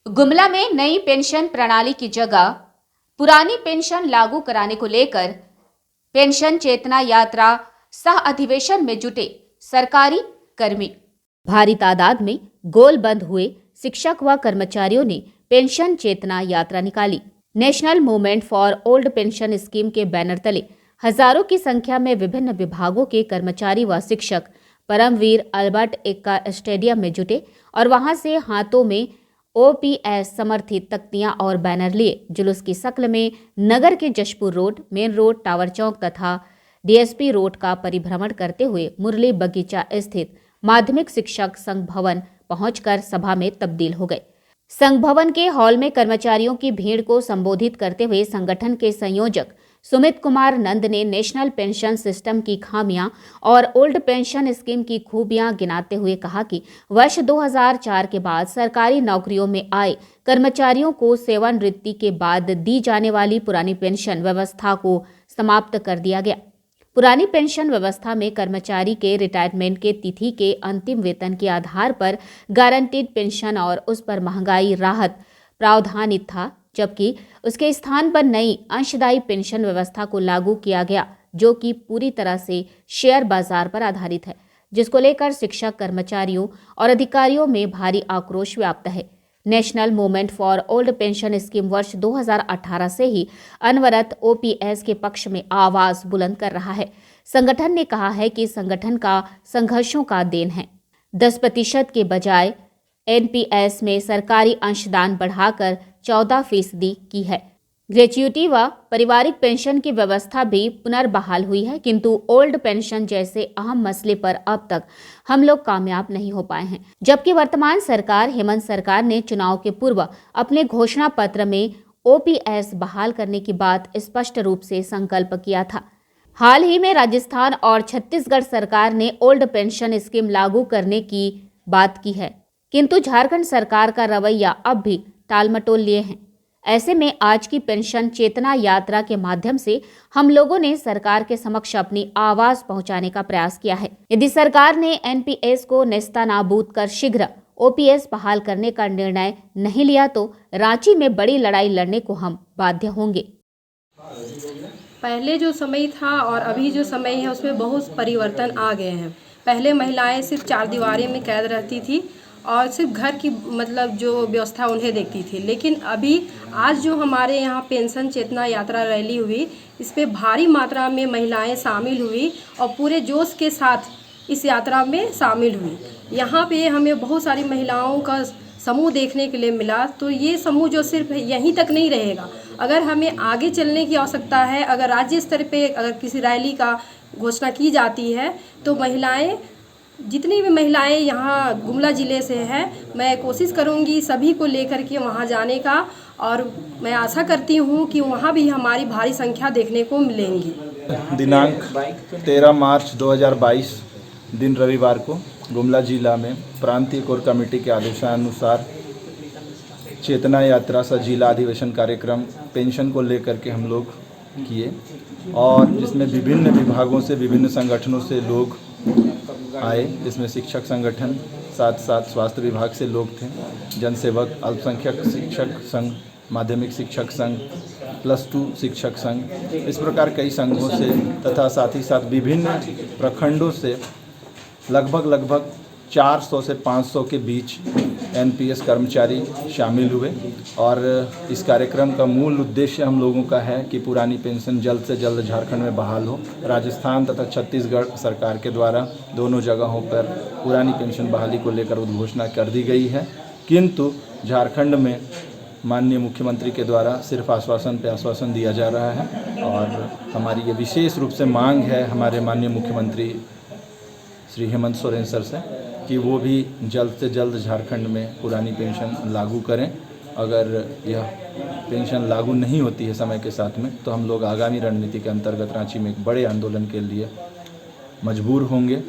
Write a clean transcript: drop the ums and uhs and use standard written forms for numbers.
गुमला में नई पेंशन प्रणाली की जगह पुरानी पेंशन लागू कराने को लेकर पेंशन चेतना यात्रा सह अधिवेशन में जुटे सरकारी कर्मी। भारी तादाद में गोलबंद हुए शिक्षक व कर्मचारियों ने पेंशन चेतना यात्रा निकाली। National movement for old pension scheme के बैनर तले हजारों की संख्या में विभिन्न विभागों के कर्मचारी व शिक्षक परमवीर अल्बर्ट एक्का स्टेडियम में जुटे और वहां से हाथों में ओपीएस समर्थित तख्तियां और बैनर लिए जुलूस की शक्ल में नगर के Jashpur road, main road, tower chowk तथा डीएसपी रोड का परिभ्रमण करते हुए मुरली बगीचा स्थित माध्यमिक शिक्षक संघ भवन पहुंचकर सभा में तब्दील हो गए। संघ भवन के हॉल में कर्मचारियों की भीड़ को संबोधित करते हुए संगठन के संयोजक सुमित कुमार नंद ने नेशनल पेंशन सिस्टम की खामियां और ओल्ड पेंशन स्कीम की खूबियां गिनाते हुए कहा कि वर्ष 2004 के बाद सरकारी नौकरियों में आए कर्मचारियों को सेवानिवृत्ति के बाद दी जाने वाली पुरानी पेंशन व्यवस्था को समाप्त कर दिया गया। पुरानी पेंशन व्यवस्था में कर्मचारी के रिटायरमेंट के तिथि के अंतिम वेतन के आधार पर गारंटीड पेंशन और उस पर महंगाई राहत प्रावधानित था, जबकि उसके स्थान पर नई अंशदायी पेंशन व्यवस्था को लागू किया गया, जो कि पूरी तरह से शेयर बाजार पर आधारित है, जिसको लेकर शिक्षक, कर्मचारियों और अधिकारियों में भारी आक्रोश व्याप्त है। National movement for old pension scheme वर्ष 2018 से ही अनवरत ओपीएस के पक्ष में आवाज बुलंद कर रहा है। संगठन ने कहा है कि संगठन का संघर्षों का देन है। 10% के बजाय एनपीएस में सरकारी अंशदान बढ़ाकर 14% की है। ग्रेच्युटी व पारिवारिक पेंशन की व्यवस्था भी पुनर्बहाल हुई है, किंतु ओल्ड पेंशन जैसे अहम मसले पर अब तक हम लोग कामयाब नहीं हो पाए हैं। जबकि वर्तमान सरकार, हेमंत सरकार ने चुनाव के पूर्व अपने घोषणा पत्र में ओपीएस बहाल करने की बात स्पष्ट रूप से संकल्प किया था। हाल ही में राजस्थान और छत्तीसगढ़ सरकार ने ओल्ड पेंशन स्कीम लागू करने की बात की है, किंतु झारखंड सरकार का रवैया अब भी टालमटोल लिए हैं। ऐसे में आज की पेंशन चेतना यात्रा के माध्यम से हम लोगों ने सरकार के समक्ष अपनी आवाज पहुंचाने का प्रयास किया है। यदि सरकार ने एनपीएस को नेस्तनाबूद कर शीघ्र ओपीएस बहाल करने का निर्णय नहीं लिया तो रांची में बड़ी लड़ाई लड़ने को हम बाध्य होंगे। पहले जो समय था और अभी जो समय है उसमें बहुत परिवर्तन आ गए हैं। पहले महिलाएं सिर्फ 4 दीवारी में कैद रहती थी और सिर्फ घर की जो व्यवस्था उन्हें देखती थी, लेकिन अभी आज जो हमारे यहाँ पेंशन चेतना यात्रा रैली हुई, इस पे भारी मात्रा में महिलाएं शामिल हुई और पूरे जोश के साथ इस यात्रा में शामिल हुई। यहाँ पे हमें बहुत सारी महिलाओं का समूह देखने के लिए मिला। तो ये समूह जो सिर्फ यहीं तक नहीं रहेगा, अगर हमें आगे चलने की आवश्यकता है, अगर राज्य स्तर पे अगर किसी रैली का घोषणा की जाती है तो महिलाएं, जितनी भी महिलाएं यहाँ गुमला ज़िले से हैं, मैं कोशिश करूँगी सभी को लेकर के वहाँ जाने का, और मैं आशा करती हूँ कि वहाँ भी हमारी भारी संख्या देखने को मिलेंगी। दिनांक 13 मार्च 2022 दिन रविवार को गुमला जिला में प्रांतीय कोर कमेटी के आदेशानुसार चेतना यात्रा सा जिला अधिवेशन कार्यक्रम पेंशन को लेकर के हम लोग किए, और जिसमें विभिन्न विभागों से, विभिन्न संगठनों से लोग आए, जिसमें शिक्षक संगठन, साथ साथ स्वास्थ्य विभाग से लोग थे, जनसेवक, अल्पसंख्यक शिक्षक संघ, माध्यमिक शिक्षक संघ, +2 शिक्षक संघ, इस प्रकार कई संघों से तथा साथ ही साथ विभिन्न प्रखंडों से लगभग 400 से 500 के बीच एनपीएस कर्मचारी शामिल हुए। और इस कार्यक्रम का मूल उद्देश्य हम लोगों का है कि पुरानी पेंशन जल्द से जल्द झारखंड में बहाल हो। राजस्थान तथा छत्तीसगढ़ सरकार के द्वारा दोनों जगहों पर पुरानी पेंशन बहाली को लेकर उद्घोषणा कर दी गई है, किंतु झारखंड में माननीय मुख्यमंत्री के द्वारा सिर्फ आश्वासन पे आश्वासन दिया जा रहा है। और हमारी ये विशेष रूप से मांग है हमारे माननीय मुख्यमंत्री श्री हेमंत सोरेन सर से कि वो भी जल्द से जल्द झारखंड में पुरानी पेंशन लागू करें। अगर यह पेंशन लागू नहीं होती है समय के साथ में, तो हम लोग आगामी रणनीति के अंतर्गत रांची में एक बड़े आंदोलन के लिए मजबूर होंगे।